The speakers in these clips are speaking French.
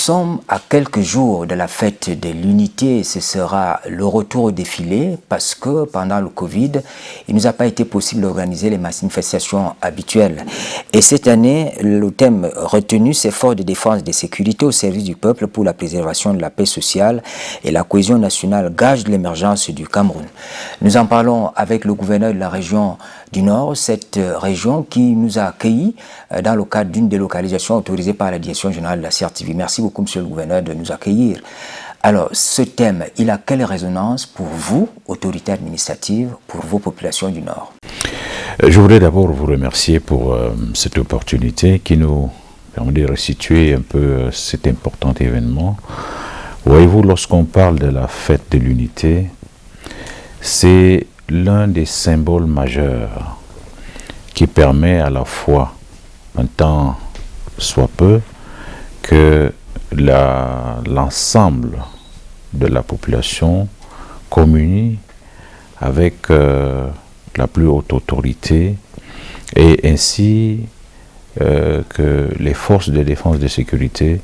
sommes à quelques jours de la fête de l'unité. Ce sera le retour au défilé parce que pendant le Covid, il ne nous a pas été possible d'organiser les manifestations habituelles. Et cette année, le thème retenu, c'est Forces de défense et de sécurité au service du peuple pour la préservation de la paix sociale et la cohésion nationale, gage de l'émergence du Cameroun. Nous en parlons avec le gouverneur de la région du Nord, cette région qui nous a accueillis dans le cadre d'une délocalisation autorisée par la Direction générale de la CRTV. Merci beaucoup, monsieur le gouverneur, de nous accueillir. Alors, ce thème, il a quelle résonance pour vous, autorités administratives, pour vos populations du Nord? Je voudrais d'abord vous remercier pour cette opportunité qui nous permet de resituer un peu cet important événement. Voyez-vous, lorsqu'on parle de la fête de l'unité, c'est l'un des symboles majeurs qui permet à la fois, un temps soit peu, que l'ensemble de la population communie avec la plus haute autorité et ainsi que les forces de défense et de sécurité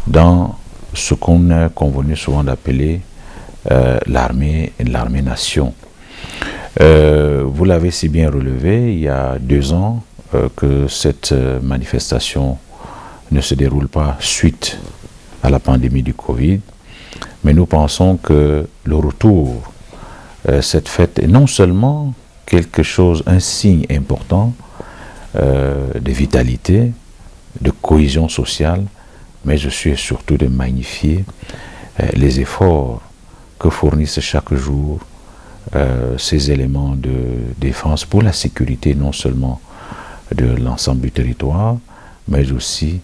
dans ce qu'on a convenu souvent d'appeler l'armée-nation. Vous l'avez si bien relevé, il y a 2 ans que cette manifestation ne se déroule pas suite à la pandémie du Covid, mais nous pensons que le retour, cette fête est non seulement quelque chose, un signe important de vitalité, de cohésion sociale, mais je suis surtout de magnifier les efforts que fournissent chaque jour ces éléments de défense pour la sécurité non seulement de l'ensemble du territoire, mais aussi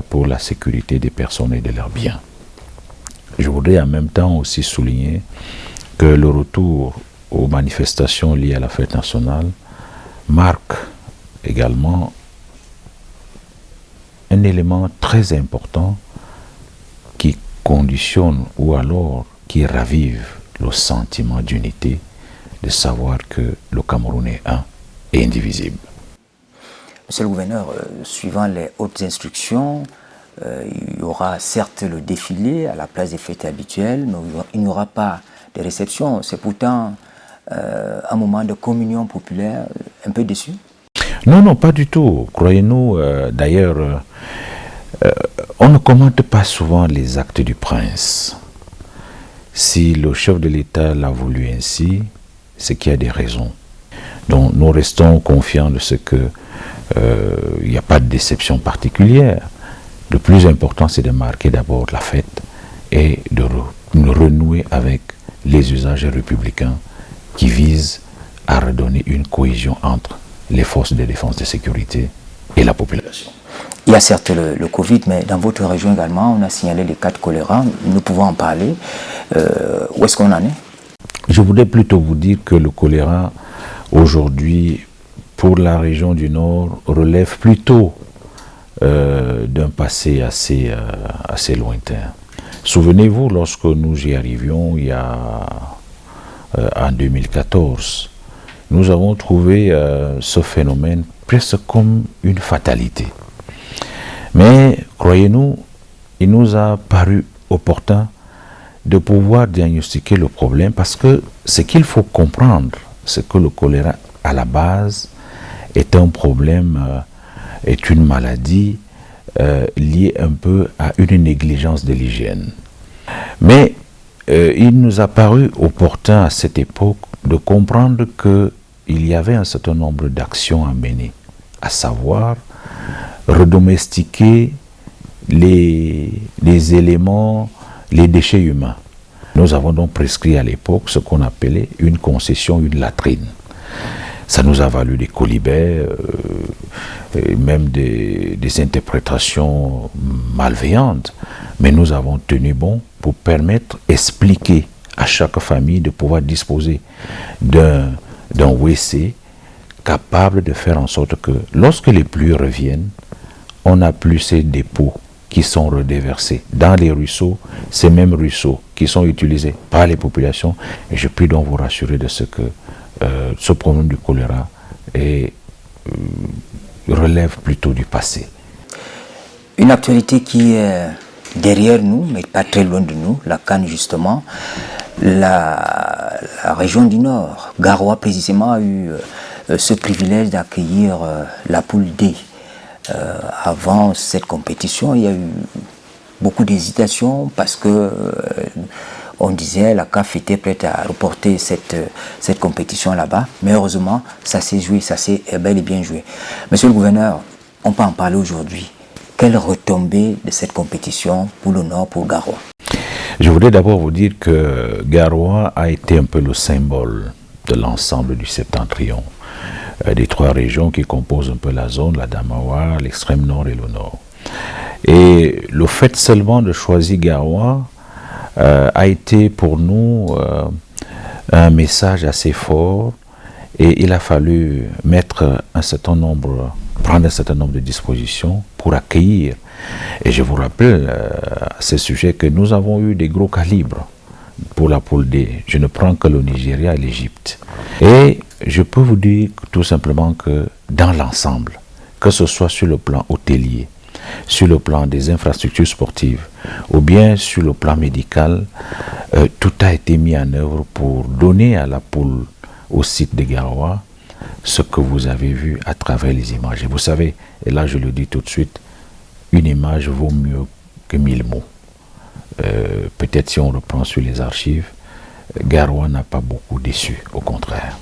pour la sécurité des personnes et de leurs biens. Je voudrais en même temps aussi souligner que le retour aux manifestations liées à la fête nationale marque également un élément très important qui conditionne ou alors qui ravive le sentiment d'unité, de savoir que le Cameroun est un et indivisible. Monsieur le gouverneur, suivant les hautes instructions, il y aura certes le défilé à la place des fêtes habituelles, mais il n'y aura pas de réception. C'est pourtant un moment de communion populaire, un peu déçu? Non, pas du tout. Croyez-nous, d'ailleurs, on ne commente pas souvent les actes du prince. Si le chef de l'État l'a voulu ainsi, c'est qu'il y a des raisons. Donc nous restons confiants de ce que il n'y a pas de déception particulière. Le plus important, c'est de marquer d'abord la fête et de renouer avec les usages républicains qui visent à redonner une cohésion entre les forces de défense et de sécurité et la population. Il y a certes le Covid, mais dans votre région également, on a signalé les cas de choléra. Nous pouvons en parler. Où est-ce qu'on en est? Je voudrais plutôt vous dire que le choléra, aujourd'hui, pour la région du Nord, relève plutôt d'un passé assez lointain. Souvenez-vous, lorsque nous y arrivions, il y a en 2014, nous avons trouvé ce phénomène presque comme une fatalité. Mais, croyez-nous, il nous a paru opportun de pouvoir diagnostiquer le problème parce que ce qu'il faut comprendre, c'est que le choléra, à la base, est un problème, est une maladie liée un peu à une négligence de l'hygiène. Mais il nous a paru opportun à cette époque de comprendre qu'il y avait un certain nombre d'actions à mener, à savoir redomestiquer les éléments, les déchets humains. Nous avons donc prescrit à l'époque ce qu'on appelait une concession, une latrine. Ça nous a valu des colibets, même des interprétations malveillantes, mais nous avons tenu bon pour permettre, expliquer à chaque famille de pouvoir disposer d'un WC capable de faire en sorte que lorsque les pluies reviennent, on n'a plus ces dépôts qui sont redéversés dans les ruisseaux, ces mêmes ruisseaux qui sont utilisés par les populations. Et je puis donc vous rassurer de ce que ce problème du choléra relève plutôt du passé. Une actualité qui est derrière nous, mais pas très loin de nous, la CAN justement. La région du Nord, Garoua précisément, a eu ce privilège d'accueillir la poule D. Avant cette compétition, il y a eu beaucoup d'hésitations parce que on disait la CAF était prête à reporter cette compétition là-bas, mais heureusement ça s'est joué, ça s'est bel et bien joué. Monsieur le gouverneur, on peut en parler aujourd'hui. Quelle retombée de cette compétition pour le Nord, pour Garoua? Je voudrais d'abord vous dire que Garoua a été un peu le symbole de l'ensemble du septentrion, des trois régions qui composent un peu la zone, la Damawa, l'extrême nord et le nord. Et le fait seulement de choisir Garoua a été pour nous un message assez fort, et il a fallu prendre un certain nombre de dispositions pour accueillir. Et je vous rappelle à ce sujet que nous avons eu des gros calibres pour la poule D. Je ne prends que le Nigeria et l'Égypte. Et je peux vous dire tout simplement que dans l'ensemble, que ce soit sur le plan hôtelier, sur le plan des infrastructures sportives ou bien sur le plan médical, tout a été mis en œuvre pour donner à la poule au site de Garoua ce que vous avez vu à travers les images. Et vous savez, et là je le dis tout de suite, une image vaut mieux que 1000 mots. Peut-être si on reprend sur les archives, Garoua n'a pas beaucoup déçu, au contraire.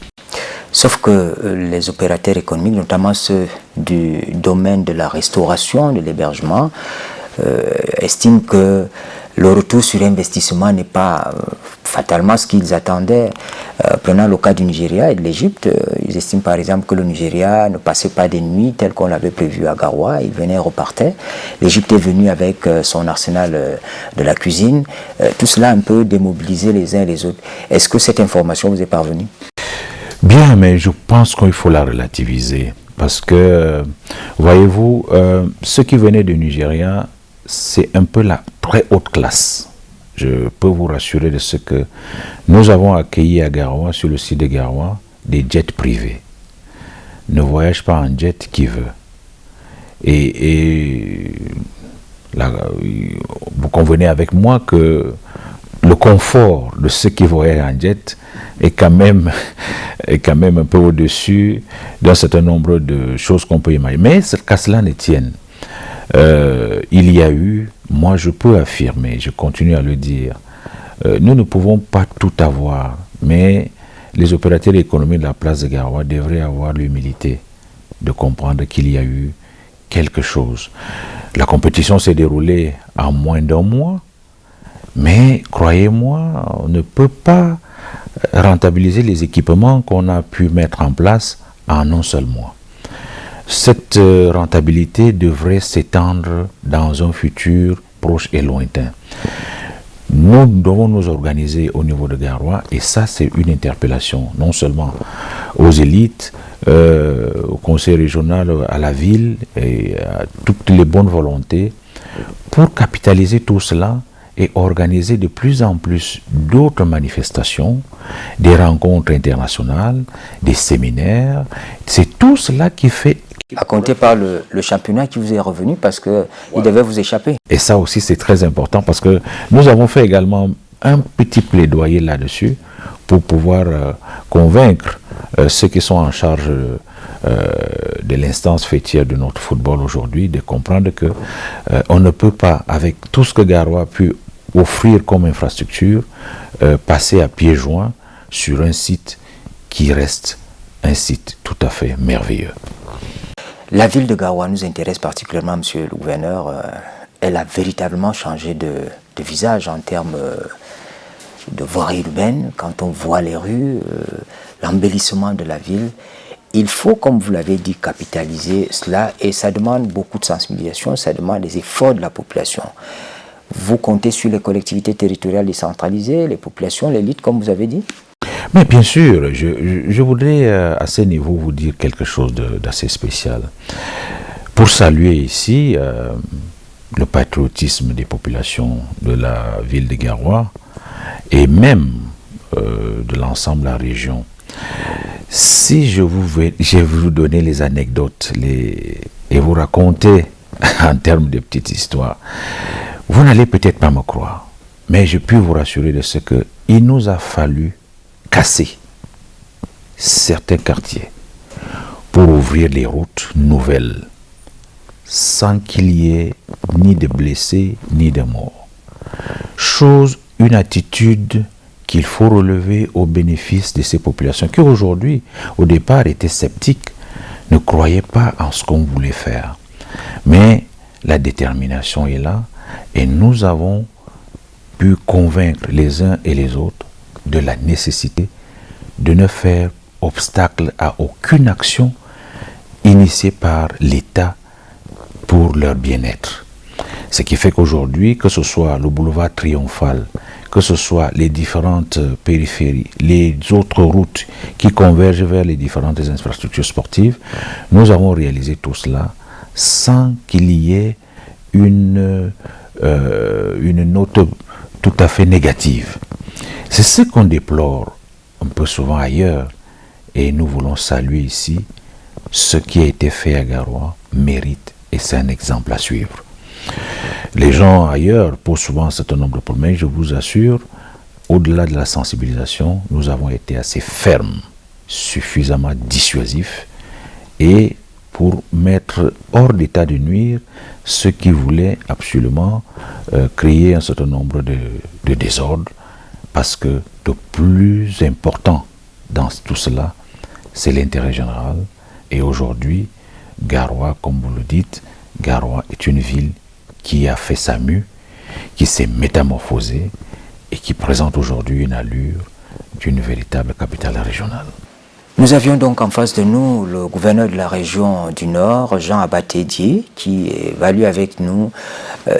Sauf que les opérateurs économiques, notamment ceux du domaine de la restauration, de l'hébergement, estiment que le retour sur investissement n'est pas fatalement ce qu'ils attendaient. Prenant le cas du Nigeria et de l'Égypte, ils estiment par exemple que le Nigeria ne passait pas des nuits telles qu'on l'avait prévu à Garoua, il venait et repartait. L'Égypte est venue avec son arsenal de la cuisine. Tout cela a un peu démobilisé les uns et les autres. Est-ce que cette information vous est parvenue? Bien, mais je pense qu'il faut la relativiser. Parce que, voyez-vous, ceux qui venaient du Nigeria, c'est un peu la très haute classe. Je peux vous rassurer de ce que nous avons accueilli à Garoua, sur le site de Garoua, des jets privés. Ne voyage pas en jet qui veut. Et là, vous convenez avec moi que le confort de ceux qui voyagent en jet est quand même un peu au-dessus d'un certain nombre de choses qu'on peut imaginer. Mais qu'à cela ne tienne, il y a eu, moi je peux affirmer, je continue à le dire, nous ne pouvons pas tout avoir, mais les opérateurs économiques de la place de Garoua devraient avoir l'humilité de comprendre qu'il y a eu quelque chose. La compétition s'est déroulée en moins d'un mois, mais croyez-moi, on ne peut pas rentabiliser les équipements qu'on a pu mettre en place en un seul mois. Cette rentabilité devrait s'étendre dans un futur proche et lointain. Nous devons nous organiser au niveau de Garoua, et ça c'est une interpellation non seulement aux élites, au conseil régional, à la ville et à toutes les bonnes volontés pour capitaliser tout cela et organiser de plus en plus d'autres manifestations, des rencontres internationales, des séminaires. C'est tout cela qui fait... À compter par le championnat qui vous est revenu parce qu'il devait vous échapper. Et ça aussi c'est très important parce que nous avons fait également un petit plaidoyer là-dessus pour pouvoir convaincre ceux qui sont en charge de l'instance fêtière de notre football aujourd'hui de comprendre que on ne peut pas, avec tout ce que Garoua a pu offrir comme infrastructure, passer à pieds joints sur un site qui reste un site tout à fait merveilleux. La ville de Garoua nous intéresse particulièrement, monsieur le gouverneur. Elle a véritablement changé de visage en termes de voirie urbaine. Quand on voit les rues, l'embellissement de la ville, il faut, comme vous l'avez dit, capitaliser cela, et ça demande beaucoup de sensibilisation, ça demande des efforts de la population. Vous comptez sur les collectivités territoriales décentralisées, les populations, l'élite, comme vous avez dit? Mais bien sûr, je voudrais à ce niveau vous dire quelque chose d'assez spécial. Pour saluer ici le patriotisme des populations de la ville de Garoua et même de l'ensemble de la région. Si je vais vous donner les anecdotes et vous raconter en termes de petites histoires. Vous n'allez peut-être pas me croire, mais je puis vous rassurer de ce que il nous a fallu casser certains quartiers pour ouvrir les routes nouvelles, sans qu'il y ait ni de blessés ni de morts. Une attitude qu'il faut relever au bénéfice de ces populations qui aujourd'hui, au départ, étaient sceptiques, ne croyaient pas en ce qu'on voulait faire. Mais la détermination est là et nous avons pu convaincre les uns et les autres de la nécessité de ne faire obstacle à aucune action initiée par l'État pour leur bien-être. Ce qui fait qu'aujourd'hui, que ce soit le boulevard Triomphal, que ce soit les différentes périphéries, les autres routes qui convergent vers les différentes infrastructures sportives, nous avons réalisé tout cela sans qu'il y ait une note tout à fait négative. C'est ce qu'on déplore un peu souvent ailleurs et nous voulons saluer ici ce qui a été fait à Garoua mérite et c'est un exemple à suivre. Les gens ailleurs posent souvent un certain nombre de problèmes, je vous assure, au-delà de la sensibilisation, nous avons été assez fermes, suffisamment dissuasifs et pour mettre hors d'état de nuire ceux qui voulaient absolument créer un certain nombre de désordres, parce que le plus important dans tout cela, c'est l'intérêt général. Et aujourd'hui, Garoua, comme vous le dites, Garoua est une ville qui a fait sa mue, qui s'est métamorphosée et qui présente aujourd'hui une allure d'une véritable capitale régionale. Nous avions donc en face de nous le gouverneur de la région du Nord, Jean Abaté-Dié, qui évalue avec nous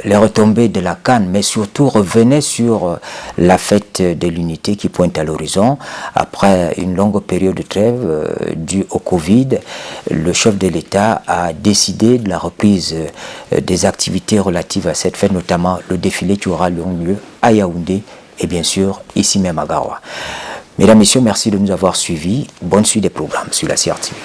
les retombées de la CAN, mais surtout revenait sur la fête de l'unité qui pointe à l'horizon. Après une longue période de trêve due au Covid, le chef de l'État a décidé de la reprise des activités relatives à cette fête, notamment le défilé qui aura lieu à Yaoundé et bien sûr ici même à Garoua. Mesdames, Messieurs, merci de nous avoir suivis. Bonne suite des programmes sur la CRTV.